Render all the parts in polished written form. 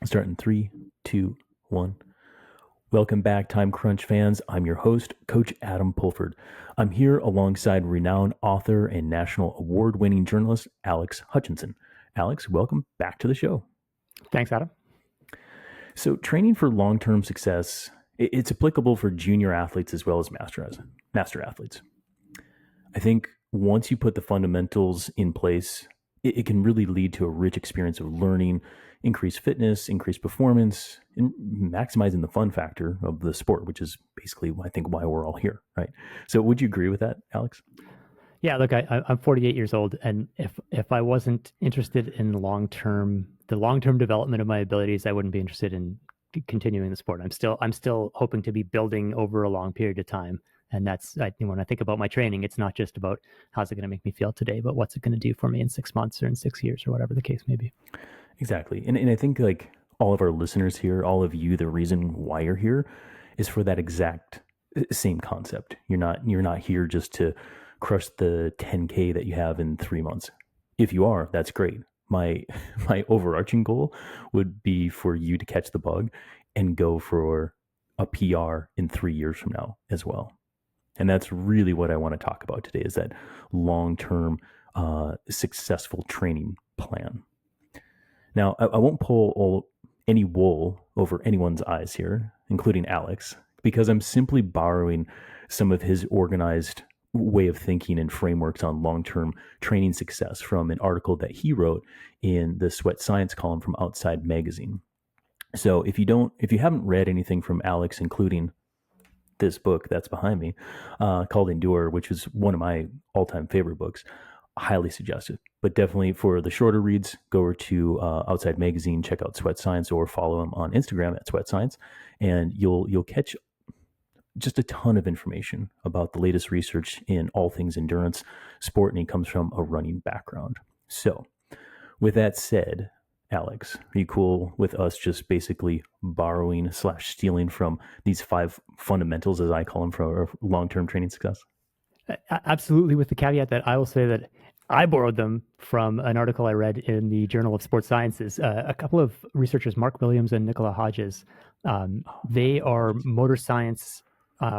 Start in 3, 2, 1. Welcome back, Time Crunch fans. I'm your host, Coach Adam Pulford. I'm here alongside renowned author and national award-winning journalist, Alex Hutchinson. Alex, welcome back to the show. Thanks, Adam. So training for long-term success, it's applicable for junior athletes as well as master athletes. I think once you put the fundamentals in place, it can really lead to a rich experience of learning, increased fitness, increased performance, and maximizing the fun factor of the sport, which is basically, I think, why we're all here, right? So would you agree with that, Alex? Yeah, look, I'm 48 years old, and if I wasn't interested in the long term development of my abilities, I wouldn't be interested in continuing the sport. I'm still hoping to be building over a long period of time, and when I think about my training, it's not just about how's it going to make me feel today, but what's it going to do for me in 6 months or in 6 years or whatever the case may be. Exactly. And I think like all of our listeners here, all of you, the reason why you're here is for that exact same concept. You're not here just to crush the 10K that you have in 3 months. If you are, that's great. My overarching goal would be for you to catch the bug and go for a PR in 3 years from now as well. And that's really what I want to talk about today is that long-term successful training plan. Now, I won't pull any wool over anyone's eyes here, including Alex, because I'm simply borrowing some of his organized way of thinking and frameworks on long-term training success from an article that he wrote in the Sweat Science column from Outside Magazine. So if you haven't read anything from Alex, including this book that's behind me, called Endure, which is one of my all-time favorite books, highly suggested. But definitely for the shorter reads, go over to Outside Magazine, check out Sweat Science, or follow him on Instagram at Sweat Science, and you'll catch just a ton of information about the latest research in all things endurance sport, and he comes from a running background. So with that said, Alex, are you cool with us just basically borrowing/stealing from these 5 fundamentals, as I call them, for long-term training success? Absolutely, with the caveat that I will say that I borrowed them from an article I read in the Journal of Sports Sciences. A couple of researchers, Mark Williams and Nicola Hodges, they are motor science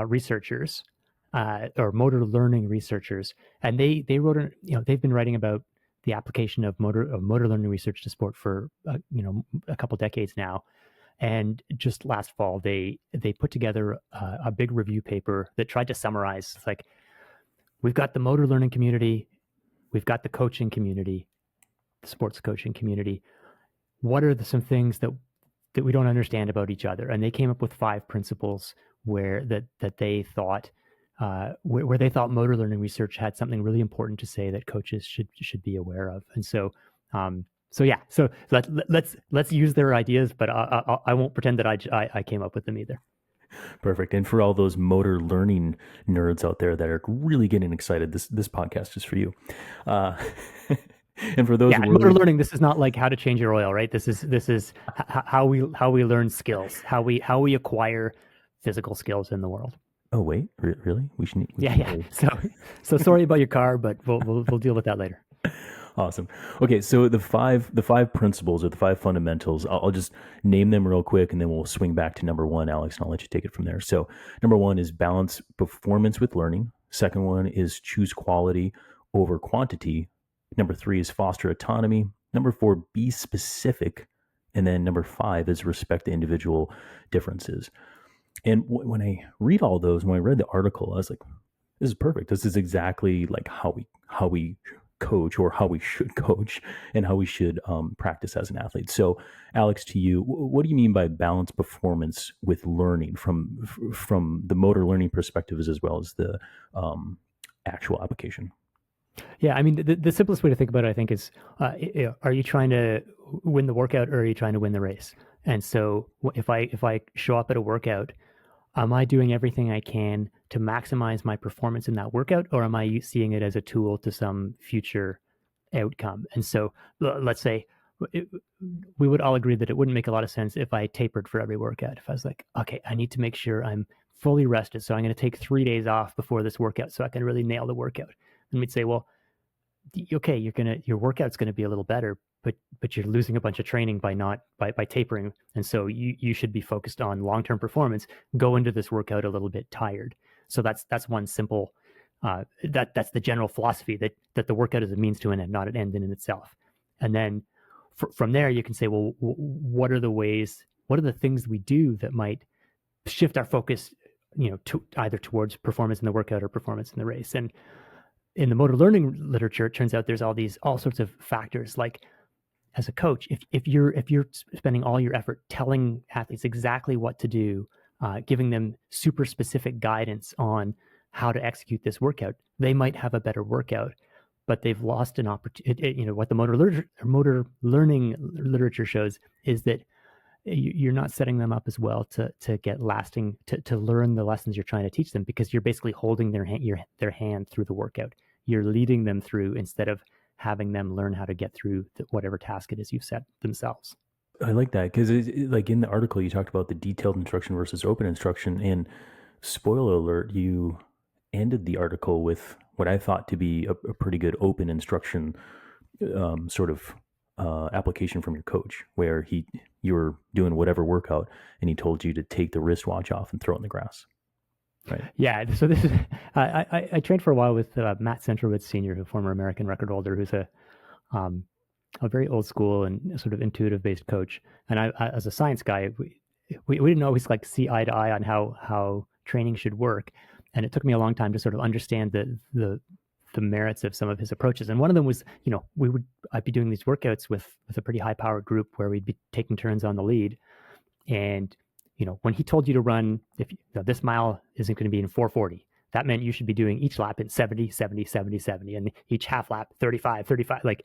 researchers or motor learning researchers, and they wrote, they've been writing about the application of motor learning research to sport for a couple decades now. And just last fall, they put together a big review paper that tried to summarize, like, we've got the motor learning community, we've got the coaching community, the sports coaching community. What are some things that we don't understand about each other? And they came up with 5 principles where they thought where they thought motor learning research had something really important to say that coaches should be aware of. And so let's use their ideas, but I won't pretend that I came up with them either. Perfect. And for all those motor learning nerds out there that are really getting excited, this podcast is for you. And for those motor learning, this is not like how to change your oil, right? This is how we learn skills, how we acquire physical skills in the world. Oh wait, really? We should. So sorry about your car, but we'll deal with that later. Awesome. Okay, so the five principles or the 5 fundamentals, I'll just name them real quick, and then we'll swing back to number 1, Alex, and I'll let you take it from there. So number 1 is balance performance with learning. Second one is choose quality over quantity. Number 3 is foster autonomy. Number 4, be specific. And then number 5 is respect the individual differences. And when I read all those, when I read the article, I was like, this is perfect. This is exactly like how we coach, or how we should coach, and how we should practice as an athlete. So Alex, to you, what do you mean by balanced performance with learning from the motor learning perspective as well as the actual application? Yeah, I mean, the simplest way to think about it, I think, is are you trying to win the workout, or are you trying to win the race? And so if I show up at a workout, am I doing everything I can to maximize my performance in that workout, or am I seeing it as a tool to some future outcome? And so let's say we would all agree that it wouldn't make a lot of sense if I tapered for every workout. If I was like, okay, I need to make sure I'm fully rested, so I'm going to take 3 days off before this workout so I can really nail the workout. And we'd say, well, okay, your workout's going to be a little better, but you're losing a bunch of training by not by tapering. And so you should be focused on long-term performance. Go into this workout a little bit tired. So that's one simple that's the general philosophy, that the workout is a means to an end, not an end in itself. And then from there you can say, well, what are the things we do that might shift our focus, to either towards performance in the workout or performance in the race. And in the motor learning literature, it turns out there's all sorts of factors. Like, as a coach, if you're spending all your effort telling athletes exactly what to do, giving them super specific guidance on how to execute this workout, they might have a better workout, but they've lost an opportunity. What the motor learning literature shows is that you're not setting them up as well to get lasting, to learn the lessons you're trying to teach them, because you're basically holding their hand through the workout. You're leading them through instead of having them learn how to get through whatever task it is you've set themselves. I like that, because like in the article you talked about the detailed instruction versus open instruction, and spoiler alert, you ended the article with what I thought to be a pretty good open instruction sort of application from your coach, where you were doing whatever workout and he told you to take the wristwatch off and throw it in the grass. Right. Yeah. So this is I trained for a while with Matt Centrowitz Sr., a former American record holder, who's a very old school and sort of intuitive based coach. And I as a science guy, we didn't always like see eye to eye on how training should work. And it took me a long time to sort of understand the merits of some of his approaches. And one of them was, I'd be doing these workouts with a pretty high powered group where we'd be taking turns on the lead. And, when he told you to run, if this mile isn't going to be in 4:40, that meant you should be doing each lap in 70, 70, 70, 70, and each half lap 35, 35. Like,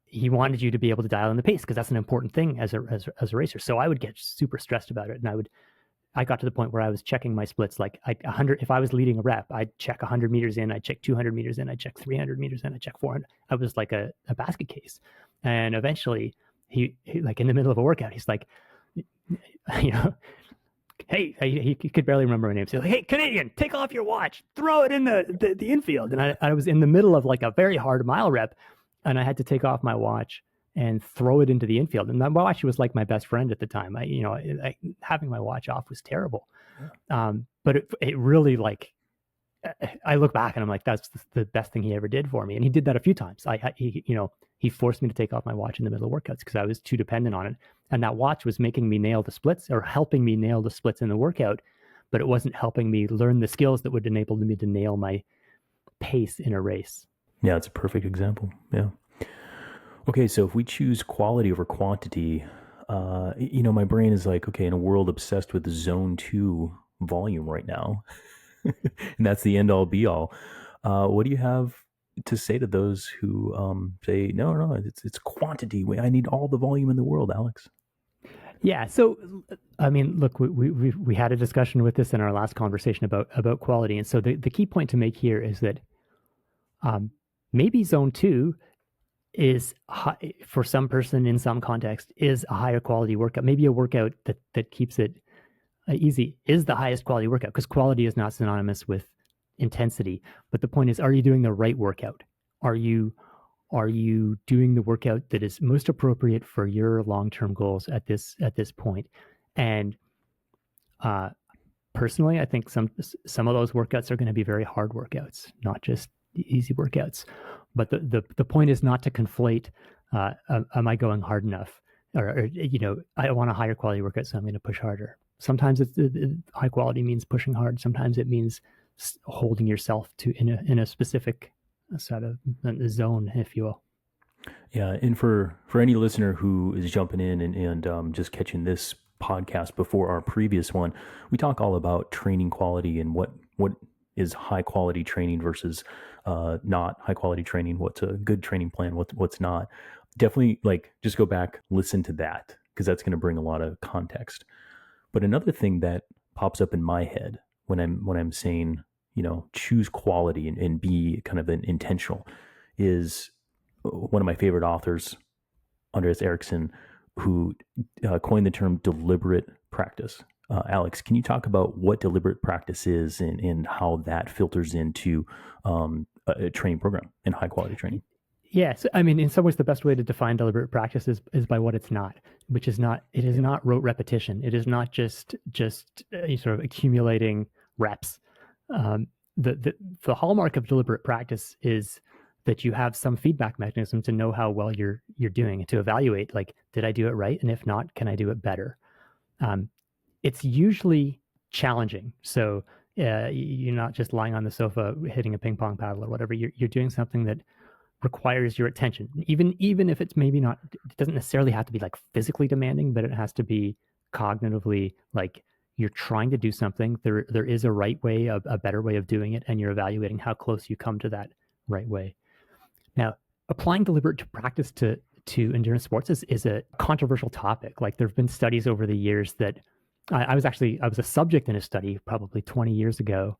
he wanted you to be able to dial in the pace, because that's an important thing as a racer. So I would get super stressed about it. And I got to the point where I was checking my splits, like 100. If I was leading a rep, I'd check 100 meters in, I'd check 200 meters in, I'd check 300 meters in, I'd check 400. I was like a basket case. And eventually he like in the middle of a workout, he's like, hey, he could barely remember my name. So like, hey, Canadian, take off your watch, throw it in the infield. And I was in the middle of like a very hard mile rep, and I had to take off my watch and throw it into the infield. And my watch was like my best friend at the time. Having my watch off was terrible. Yeah. But it really, like, I look back and I'm like, that's the best thing he ever did for me. And he did that a few times. He forced me to take off my watch in the middle of workouts because I was too dependent on it. And that watch was making me nail the splits, or helping me nail the splits in the workout, but it wasn't helping me learn the skills that would enable me to nail my pace in a race. Yeah, it's a perfect example. Yeah. Okay, so if we choose quality over quantity, my brain is like, okay, in a world obsessed with zone 2 volume right now, and that's the end all be all, what do you have to say to those who say, no, it's quantity. I need all the volume in the world, Alex? Yeah. So, I mean, look, we had a discussion with this in our last conversation about quality. And so the key point to make here is that maybe zone 2 is high, for some person in some context, is a higher quality workout. Maybe a workout that keeps it easy is the highest quality workout, because quality is not synonymous with intensity. But the point is, are you doing the right workout? Are you doing the workout that is most appropriate for your long-term goals at this point? And personally, I think some of those workouts are going to be very hard workouts, not just easy workouts. But the point is not to conflate, am I going hard enough? Or I want a higher quality workout, so I'm going to push harder. Sometimes high quality means pushing hard. Sometimes it means holding yourself in a specific sort of zone, if you will. Yeah, and for any listener who is jumping in and just catching this podcast before our previous one, we talk all about training quality and what is high quality training versus not high quality training. What's a good training plan? What's not? Definitely, like, just go back, listen to that, because that's going to bring a lot of context. But another thing that pops up in my head when I'm saying, choose quality and be kind of an intentional, is one of my favorite authors, Andreas Ericsson, who coined the term deliberate practice. Alex, can you talk about what deliberate practice is and how that filters into a training program and high quality training? Yeah, so I mean, in some ways, the best way to define deliberate practice is by what it's not, which is not. It is Yeah. not rote repetition. It is not just sort of accumulating reps. Um, the hallmark of deliberate practice is that you have some feedback mechanism to know how well you're doing and to evaluate, like, did I do it right, and if not, can I do it better? Um, it's usually challenging. So you're not just lying on the sofa hitting a ping pong paddle or whatever. You're doing something that requires your attention, even if it's maybe not. It doesn't necessarily have to be like physically demanding, but it has to be cognitively, like, you're trying to do something. There is a right way, a better way of doing it, and you're evaluating how close you come to that right way. Now, applying deliberate practice to endurance sports is a controversial topic. Like, there have been studies over the years that I was a subject in a study probably 20 years ago,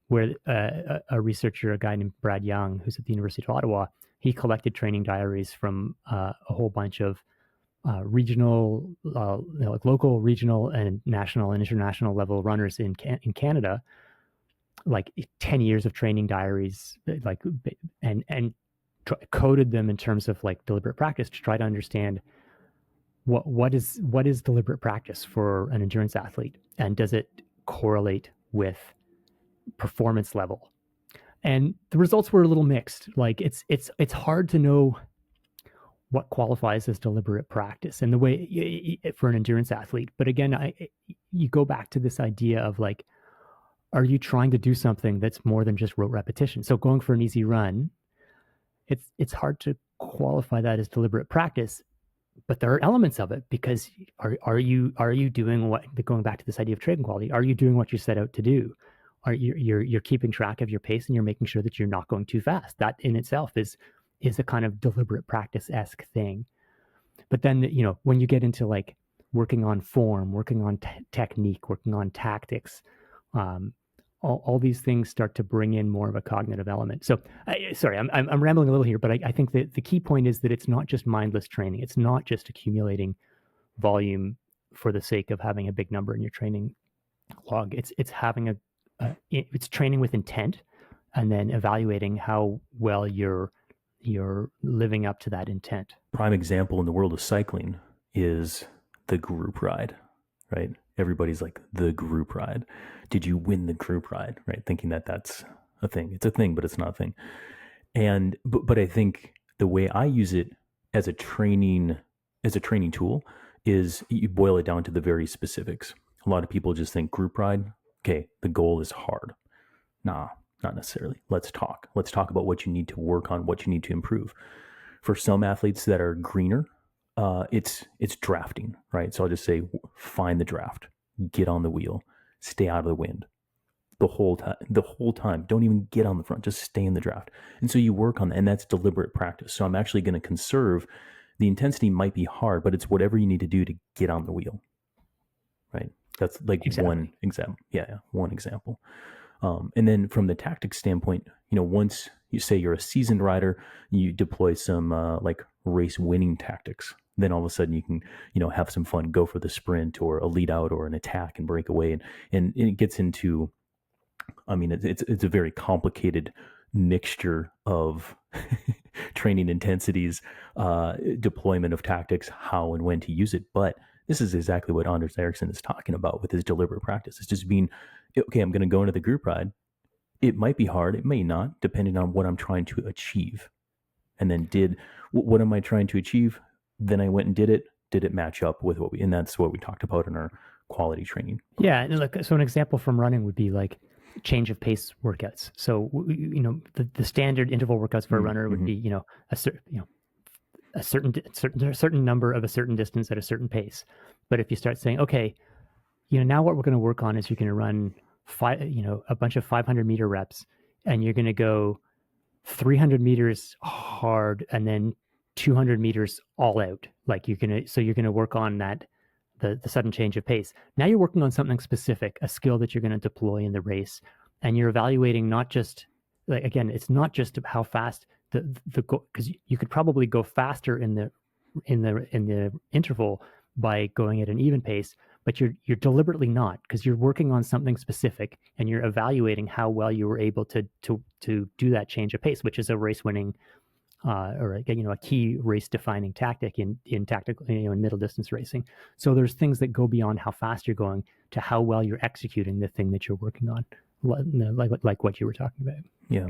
where a researcher, a guy named Brad Young, who's at the University of Ottawa, he collected training diaries from a whole bunch of regional, like local, regional, and national and international level runners in Canada, like 10 years of training diaries, like, and coded them in terms of like deliberate practice to try to understand what is deliberate practice for an endurance athlete, and does it correlate with performance level. And the results were a little mixed. Like, it's hard to know what qualifies as deliberate practice and the way for an endurance athlete. But again, you go back to this idea of, like, are you trying to do something that's more than just rote repetition? So going for an easy run, it's hard to qualify that as deliberate practice, but there are elements of it, because are you doing what, going back to this idea of training quality, are you doing what you set out to do? Are you're keeping track of your pace, and you're making sure that you're not going too fast? That in itself is a kind of deliberate practice-esque thing. But then, when you get into like working on form, working on technique, working on tactics, all these things start to bring in more of a cognitive element. So, sorry, I'm rambling a little here, but I think that the key point is that it's not just mindless training. It's not just accumulating volume for the sake of having a big number in your training log. It's having it's training with intent, and then evaluating how well you're living up to that intent. Prime example in the world of cycling is the group ride, right? Everybody's like, the group ride. Did you win the group ride, right? Thinking that that's a thing. It's a thing, but it's not a thing. And but I think the way I use it as a training tool is you boil it down to the very specifics. A lot of people just think group ride, okay, the goal is hard. Nah, not necessarily. Let's talk. Let's talk about what you need to work on, what you need to improve. For some athletes that are greener, it's drafting, right? So I'll just say, find the draft, get on the wheel, stay out of the wind the whole time. The whole time, don't even get on the front, just stay in the draft. And so you work on that, and that's deliberate practice. So I'm actually going to conserve. The intensity might be hard, but it's whatever you need to do to get on the wheel, right? That's like Exactly. one example. Yeah, one example. And then from the tactics standpoint, once you say you're a seasoned rider, you deploy some like race winning tactics. Then all of a sudden you can, have some fun, go for the sprint or a lead out or an attack and break away. And it gets into, I mean, it's a very complicated mixture of training intensities, deployment of tactics, how and when to use it. But this is exactly what Anders Ericsson is talking about with his deliberate practice. It's just being, okay, I'm going to go into the group ride. It might be hard. It may not, depending on what I'm trying to achieve. And then what am I trying to achieve? Then I went and did it. Did it match up with and that's what we talked about in our quality training. Yeah. And look, so an example from running would be like change of pace workouts. So, the standard interval workouts for a runner would be, a certain number of a certain distance at a certain pace. But if you start saying, okay, now what we're going to work on is you're going to run a bunch of 500-meter reps, and you're going to go 300 meters hard and then 200 meters all out. Like, you're going to work on that, the sudden change of pace. Now you're working on something specific, a skill that you're going to deploy in the race, and you're evaluating not just, like, again, it's not just how fast the goal, because you could probably go faster in the interval by going at an even pace, but you're deliberately not, because you're working on something specific, and you're evaluating how well you were able to do that change of pace, which is a race winning or a key race defining tactic in tactical, in middle distance racing. So there's things that go beyond how fast you're going to how well you're executing the thing that you're working on, like what you were talking about. Yeah.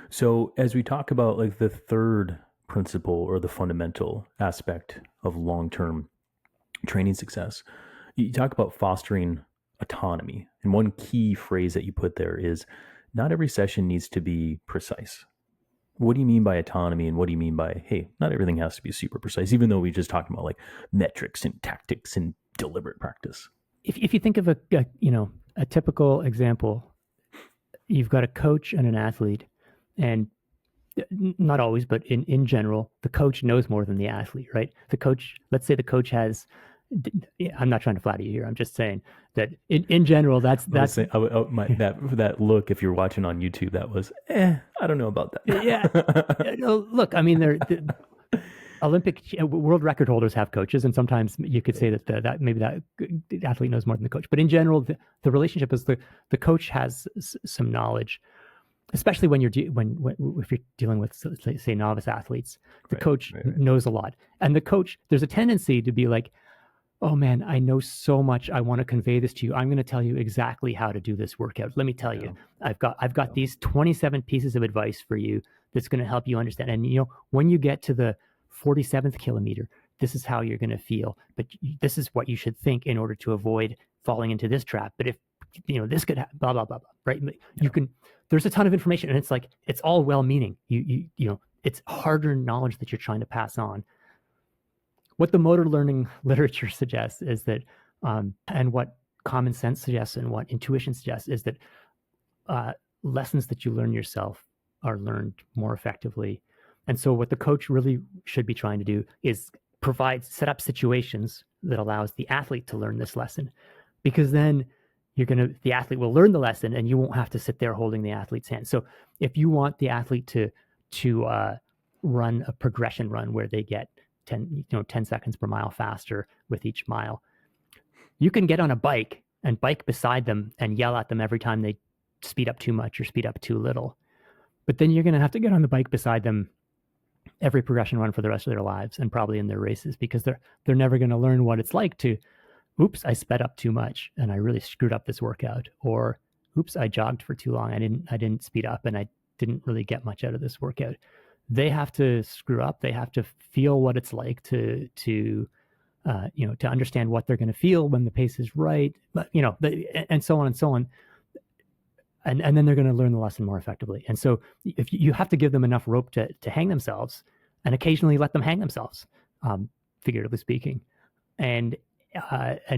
So as we talk about like the third principle or the fundamental aspect of long-term training success, you talk about fostering autonomy. And one key phrase that you put there is not every session needs to be precise. What do you mean by autonomy, and what do you mean by, hey, not everything has to be super precise, even though we just talked about like metrics and tactics and deliberate practice? If you think of a typical example, you've got a coach and an athlete, and not always, but in general, the coach knows more than the athlete, right? Let's say the coach has, I'm not trying to flatter you here. I'm just saying that in general, that's that look. If you're watching on YouTube, that was, I don't know about that. Yeah. Look, I mean, the Olympic world record holders have coaches, and sometimes you could say that maybe that athlete knows more than the coach. But in general, the relationship is the coach has some knowledge, especially when if you're dealing with, say, novice athletes. The coach knows a lot, and the coach, there's a tendency to be like, oh man, I know so much. I want to convey this to you. I'm going to tell you exactly how to do this workout. Let me tell you, I've got these 27 pieces of advice for you that's going to help you understand. And when you get to the 47th kilometer, this is how you're going to feel. But this is what you should think in order to avoid falling into this trap. But if this could happen, blah blah blah blah. Right? You can. There's a ton of information, and it's like it's all well-meaning. It's hard-earned knowledge that you're trying to pass on. What the motor learning literature suggests is that, and what common sense suggests and what intuition suggests is that lessons that you learn yourself are learned more effectively. And so what the coach really should be trying to do is set up situations that allows the athlete to learn this lesson, because then the athlete will learn the lesson and you won't have to sit there holding the athlete's hand. So if you want the athlete to run a progression run where they get 10 seconds per mile faster with each mile, you can get on a bike and bike beside them and yell at them every time they speed up too much or speed up too little. But then you're going to have to get on the bike beside them every progression run for the rest of their lives, and probably in their races, because they're never going to learn what it's like to, oops, I sped up too much and I really screwed up this workout, or oops, I jogged for too long. I didn't speed up and I didn't really get much out of this workout. They have to screw up. They have to feel what it's like to understand what they're going to feel when the pace is right, but and so on and so on. And then they're going to learn the lesson more effectively. And so if you have to give them enough rope to hang themselves, and occasionally let them hang themselves, figuratively speaking. And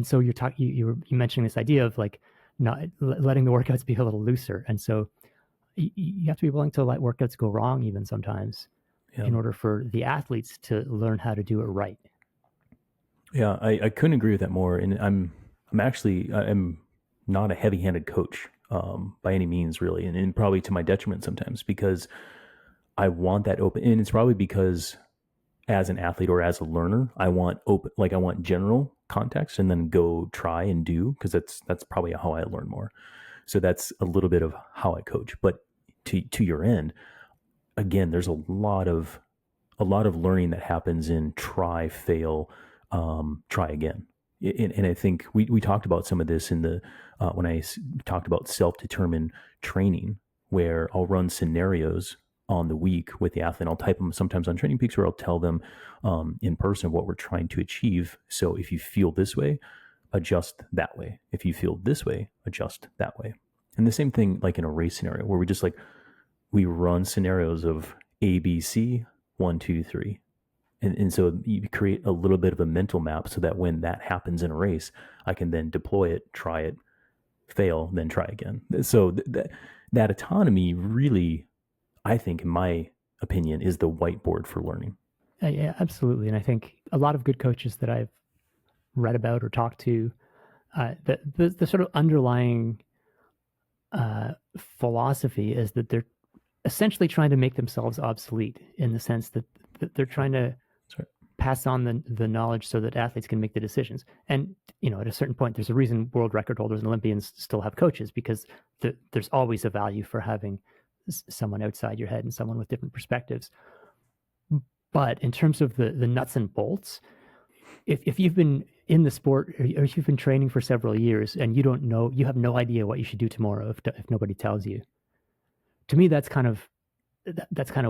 so you mentioning this idea of like not letting the workouts be a little looser. And so you have to be willing to let workouts go wrong even sometimes, in order for the athletes to learn how to do it right. Yeah, I couldn't agree with that more. And I'm not a heavy-handed coach by any means, really, and probably to my detriment sometimes, because I want that open. And it's probably because as an athlete or as a learner, I want open, like I want general context, and then go try and do, because that's probably how I learn more. So that's a little bit of how I coach. But to your end, again, there's a lot of learning that happens in try, fail, try again. And I think we talked about some of this in the when I talked about self-determined training, where I'll run scenarios on the week with the athlete. I'll type them sometimes on Training Peaks, or I'll tell them in person what we're trying to achieve. So if you feel this way, adjust that way. If you feel this way, adjust that way. And the same thing like in a race scenario, where we run scenarios of A, B, C, 1, 2, 3. And so you create a little bit of a mental map, so that when that happens in a race, I can then deploy it, try it, fail, then try again. So that autonomy really, I think, in my opinion, is the whiteboard for learning. Yeah, absolutely. And I think a lot of good coaches that I've read about or talked to, the sort of underlying philosophy is that they're essentially trying to make themselves obsolete, in the sense that they're trying to pass on the knowledge so that athletes can make the decisions. And at a certain point, there's a reason world record holders and Olympians still have coaches, because there's always a value for having someone outside your head and someone with different perspectives. But in terms of the nuts and bolts, if you've been in the sport or if you've been training for several years and you don't know, you have no idea what you should do tomorrow if nobody tells you. To me, that's kind of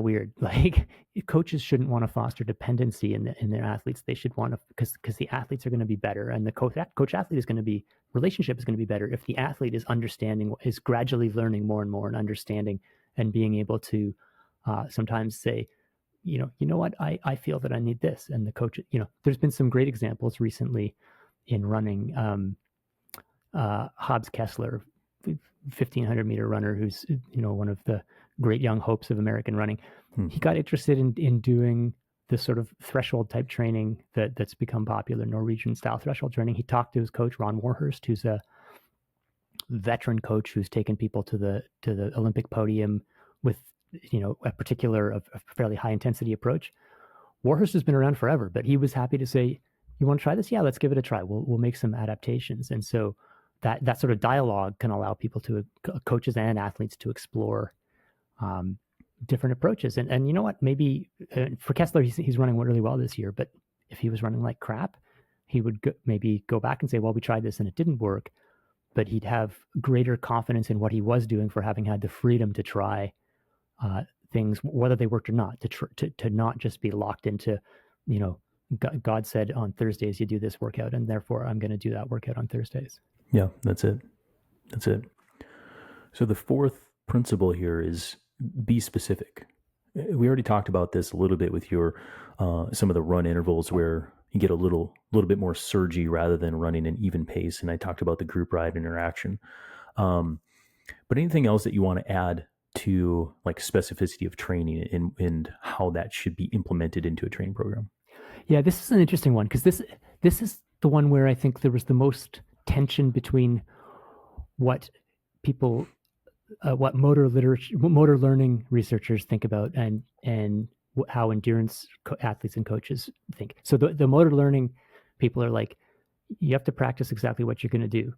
weird. Like, coaches shouldn't want to foster dependency in their athletes. They should want to, because the athletes are going to be better, and the coach athlete is going to be, relationship is going to be better if the athlete is gradually learning more and more and understanding and being able to sometimes say, you know what, I feel that I need this, and the coach, there's been some great examples recently in running. Hobbs Kessler, 1,500-meter runner, who's one of the great young hopes of American running. He got interested in doing this sort of threshold type training that's become popular, Norwegian style threshold training. He talked to his coach, Ron Warhurst, who's a veteran coach who's taken people to the Olympic podium with a particular a fairly high intensity approach. Warhurst has been around forever, but he was happy to say, "You want to try this? Yeah, let's give it a try. We'll make some adaptations." And so that sort of dialogue can allow people coaches and athletes to explore different approaches. And you know what? Maybe for Kessler, he's running really well this year, but if he was running like crap, he would maybe go back and say, well, we tried this and it didn't work, but he'd have greater confidence in what he was doing for having had the freedom to try things, whether they worked or not, to not just be locked into, God said on Thursdays, you do this workout, and therefore I'm going to do that workout on Thursdays. Yeah, that's it. So the fourth principle here is be specific. We already talked about this a little bit with your some of the run intervals where you get a little bit more surgy rather than running an even pace. And I talked about the group ride interaction. But anything else that you want to add to like specificity of training and how that should be implemented into a training program? Yeah, this is an interesting one because this is the one where I think there was the most tension between what people, what motor learning researchers think about and how endurance athletes and coaches think. So the motor learning people are like, you have to practice exactly what you're going to do.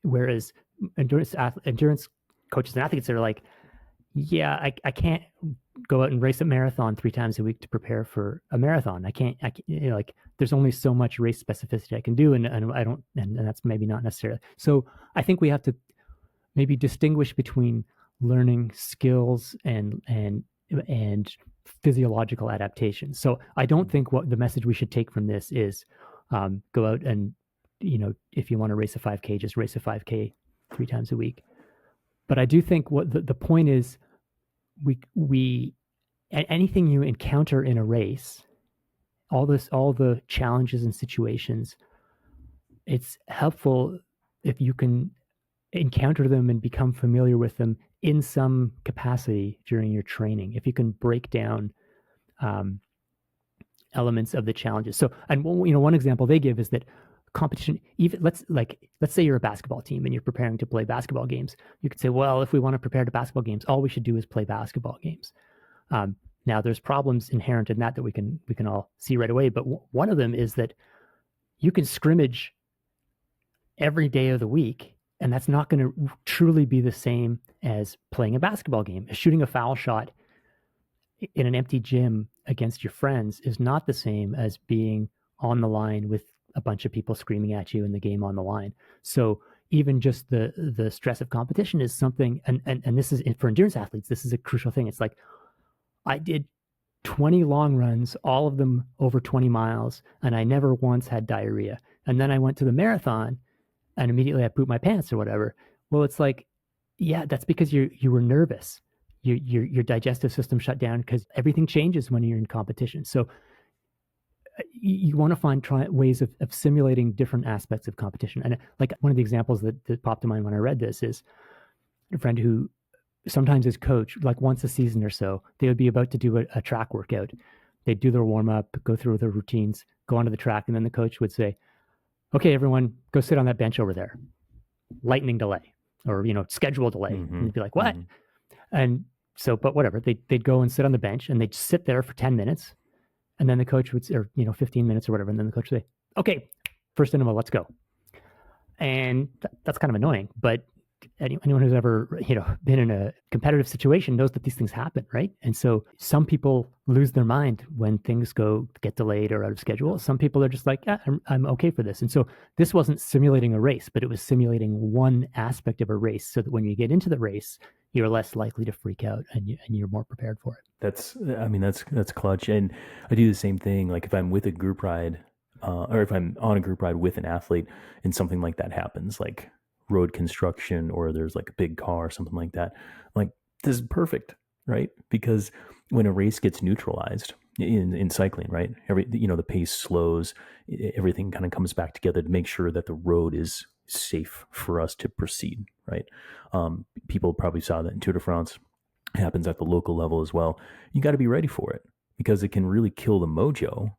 Whereas endurance coaches and athletes are like, yeah, I can't go out and race a marathon 3 times a week to prepare for a marathon. I can't like there's only so much race specificity I can do, and I don't, and that's maybe not necessarily. So I think we have to maybe distinguish between learning skills and physiological adaptation. So I don't think what the message we should take from this is go out and, if you want to race a 5K, just race a 5K 3 times a week. But I do think what the point is, we anything you encounter in a race, all the challenges and situations, it's helpful if you can encounter them and become familiar with them in some capacity during your training. If you can break down elements of the challenges. So, and one example they give is that competition, even let's say you're a basketball team and you're preparing to play basketball games. You could say, well, if we want to prepare to basketball games, all we should do is play basketball games. Now there's problems inherent in that we can all see right away. But one of them is that you can scrimmage every day of the week, and that's not going to truly be the same as playing a basketball game. Shooting a foul shot in an empty gym against your friends is not the same as being on the line with a bunch of people screaming at you in the game on the line. So even just the stress of competition is something, and this is for endurance athletes, this is a crucial thing. It's like, I did 20 long runs, all of them over 20 miles, and I never once had diarrhea. And then I went to the marathon and immediately I pooped my pants or whatever. Well, it's like, yeah, that's because you were nervous. Your digestive system shut down because everything changes when you're in competition. So you want to find ways of simulating different aspects of competition. And like one of the examples that popped to mind when I read this is a friend who sometimes his coach, like once a season or so, they would be about to do a track workout. They'd do their warm up, go through their routines, go onto the track, and then the coach would say, okay, everyone, go sit on that bench over there. Lightning delay or, schedule delay. Mm-hmm. And you'd be like, what? Mm-hmm. And so, but whatever, they'd go and sit on the bench and they'd sit there for 10 minutes. And then the coach would, or 15 minutes or whatever. And then the coach would say, okay, first interval, let's go. And that's kind of annoying, but anyone who's ever, been in a competitive situation knows that these things happen, right? And so some people lose their mind when things get delayed or out of schedule. Some people are just like, yeah, I'm okay for this. And so this wasn't simulating a race, but it was simulating one aspect of a race, so that when you get into the race, you're less likely to freak out, and you're more prepared for it. That's clutch. And I do the same thing. Like if I'm with a group ride, or if I'm on a group ride with an athlete and something like that happens, like road construction, or there's like a big car or something like that, like this is perfect, right? Because when a race gets neutralized in cycling, right, the pace slows, everything kind of comes back together to make sure that the road is safe for us to proceed, right? People probably saw that in Tour de France. It happens at the local level as well. You got to be ready for it, because it can really kill the mojo.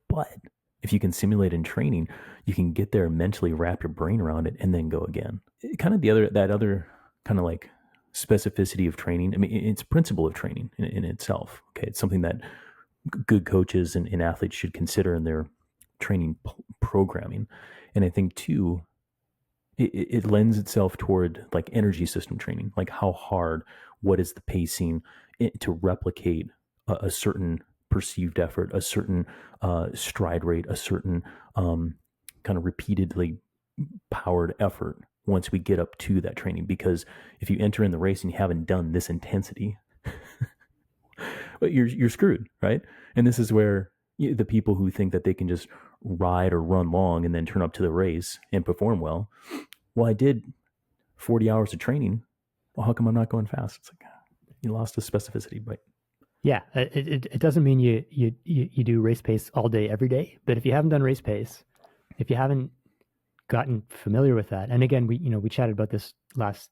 But if you can simulate in training, you can get there, mentally wrap your brain around it, and then go again. Kind of that other kind of like specificity of training. I mean, it's a principle of training in itself. Okay, it's something that good coaches and athletes should consider in their training programming. And I think too, it lends itself toward like energy system training, like how hard, what is the pacing to replicate a certain perceived effort, a certain stride rate, a certain kind of repeatedly powered effort once we get up to that training. Because if you enter in the race and you haven't done this intensity, you're screwed, right? And this is where the people who think that they can just ride or run long and then turn up to the race and perform well. Well, I did 40 hours of training. Well, how come I'm not going fast? It's like you lost the specificity, but yeah, it doesn't mean you do race pace all day every day. But if you haven't done race pace, if you haven't gotten familiar with that, and again, we chatted about this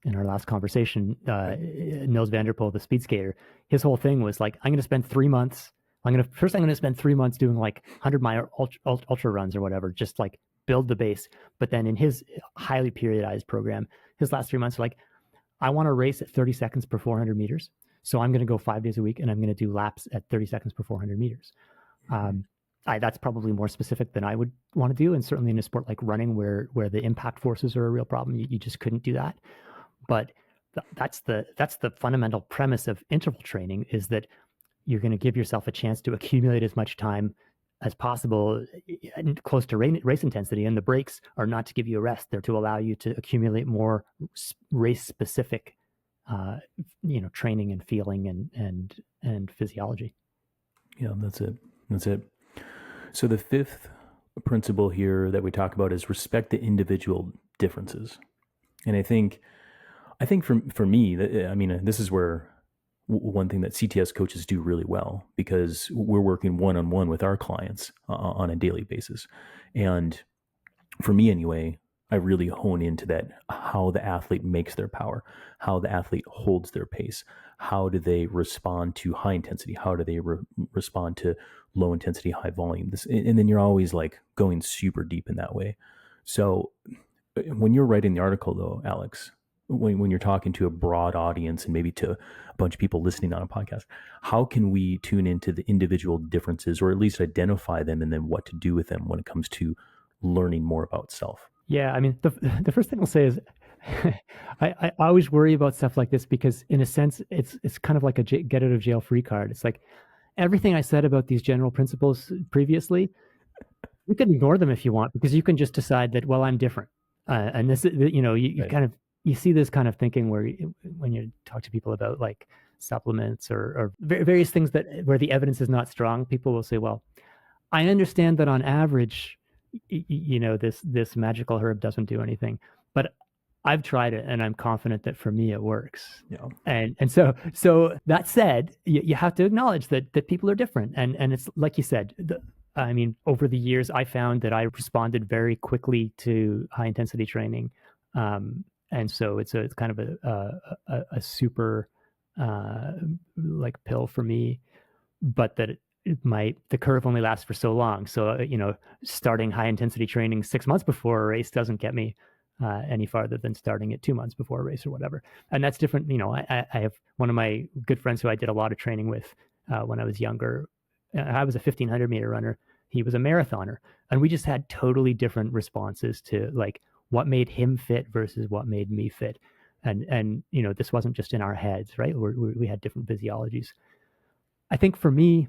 in our last conversation. Nils van der Poel, the speed skater, his whole thing was like, I'm going to spend 3 months. I'm going to spend 3 months doing like 100-mile ultra runs or whatever, just like build the base. But then in his highly periodized program, his last 3 months were like, I want to race at 30 seconds per 400 meters. So I'm going to go 5 days a week, and I'm going to do laps at 30 seconds per 400 meters. That's probably more specific than I would want to do. And certainly in a sport like running, where the impact forces are a real problem, you just couldn't do that. But that's the fundamental premise of interval training, is that you're going to give yourself a chance to accumulate as much time as possible close to race intensity. And the breaks are not to give you a rest. They're to allow you to accumulate more race specific training and feeling and physiology. Yeah, that's it. So the fifth principle here that we talk about is respect the individual differences. And I think for me, this is where one thing that CTS coaches do really well, because we're working one-on-one with our clients on a daily basis. And for me anyway, I really hone into that, how the athlete makes their power, how the athlete holds their pace, how do they respond to high intensity, how do they respond to low intensity, high volume. And then you're always like going super deep in that way. So when you're writing the article though, Alex, when you're talking to a broad audience and maybe to a bunch of people listening on a podcast, how can we tune into the individual differences, or at least identify them, and then what to do with them when it comes to learning more about self? Yeah, I mean, the first thing I'll say is I always worry about stuff like this, because in a sense, it's kind of like a get out of jail free card. It's like everything I said about these general principles previously, you can ignore them if you want, because you can just decide that, well, I'm different. And this, you right. kind of, you see this kind of thinking where when you talk to people about like supplements or various things where the evidence is not strong, people will say, well, I understand that on average, this magical herb doesn't do anything, but I've tried it and I'm confident that for me it works. Yeah. And so that said, you have to acknowledge that people are different. And it's like you said, over the years, I found that I responded very quickly to high intensity training. And so it's kind of a super like pill for me, but that the curve only lasts for so long. So, starting high intensity training 6 months before a race doesn't get me any farther than starting it 2 months before a race or whatever. And that's different. I have one of my good friends who I did a lot of training with when I was younger. I was a 1500 meter runner. He was a marathoner, and we just had totally different responses to like what made him fit versus what made me fit. And this wasn't just in our heads, right? We had different physiologies. I think for me,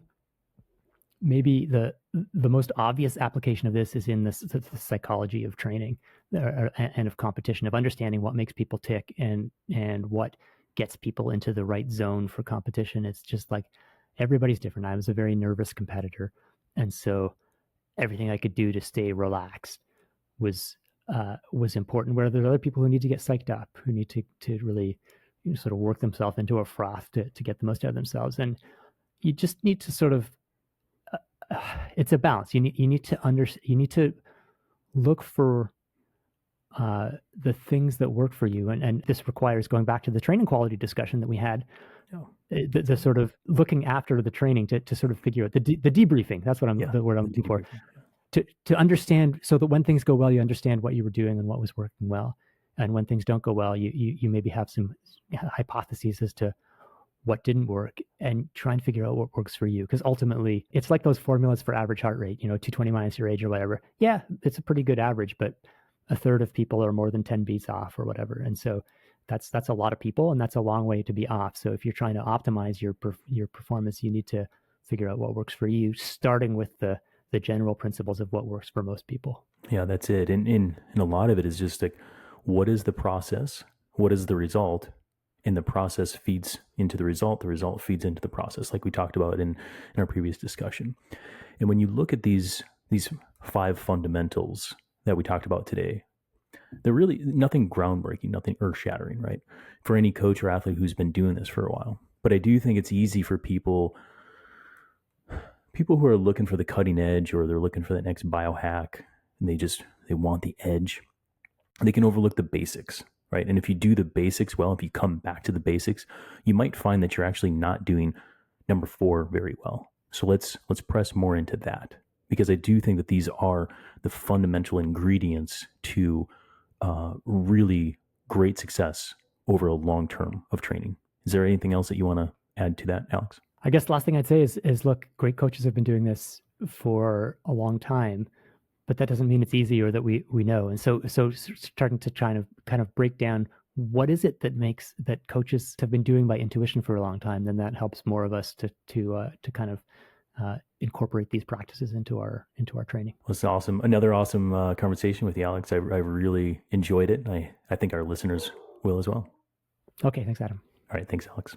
maybe the most obvious application of this is in the psychology of training and of competition, of understanding what makes people tick and what gets people into the right zone for competition. It's just like everybody's different. I was a very nervous competitor, and so everything I could do to stay relaxed was important. Where there's other people who need to get psyched up, who need to really sort of work themselves into a froth to get the most out of themselves. And you just need to sort of it's a balance. You need to look for the things that work for you, and this requires going back to the training quality discussion that we had. Oh. The sort of looking after the training to sort of figure out the debriefing. That's what the word I'm looking for. To understand, so that when things go well, you understand what you were doing and what was working well, and when things don't go well, you maybe have some hypotheses as to what didn't work, and try and figure out what works for you. Because ultimately, it's like those formulas for average heart rate, 220 minus your age or whatever. Yeah, it's a pretty good average, but a third of people are more than 10 beats off or whatever. And so that's a lot of people, and that's a long way to be off. So if you're trying to optimize your performance, you need to figure out what works for you, starting with the general principles of what works for most people. Yeah, that's it. And a lot of it is just like, what is the process? What is the result? And the process feeds into the result feeds into the process, like we talked about in our previous discussion. And when you look at these 5 fundamentals that we talked about today, they're really nothing groundbreaking, nothing earth-shattering, right? For any coach or athlete who's been doing this for a while. But I do think it's easy for people who are looking for the cutting edge, or they're looking for that next biohack, and they want the edge. They can overlook the basics. Right. And if you do the basics well, if you come back to the basics, you might find that you're actually not doing number 4 very well. So let's press more into that, because I do think that these are the fundamental ingredients to really great success over a long term of training. Is there anything else that you want to add to that, Alex? I guess the last thing I'd say is look, great coaches have been doing this for a long time, but that doesn't mean it's easy or that we know. And so starting to try to kind of break down what is it that makes that coaches have been doing by intuition for a long time, then that helps more of us to kind of incorporate these practices into our training. Well, it's awesome. Another awesome conversation with you, Alex. I really enjoyed it. I think our listeners will as well. Okay, thanks, Adam. All right, thanks, Alex.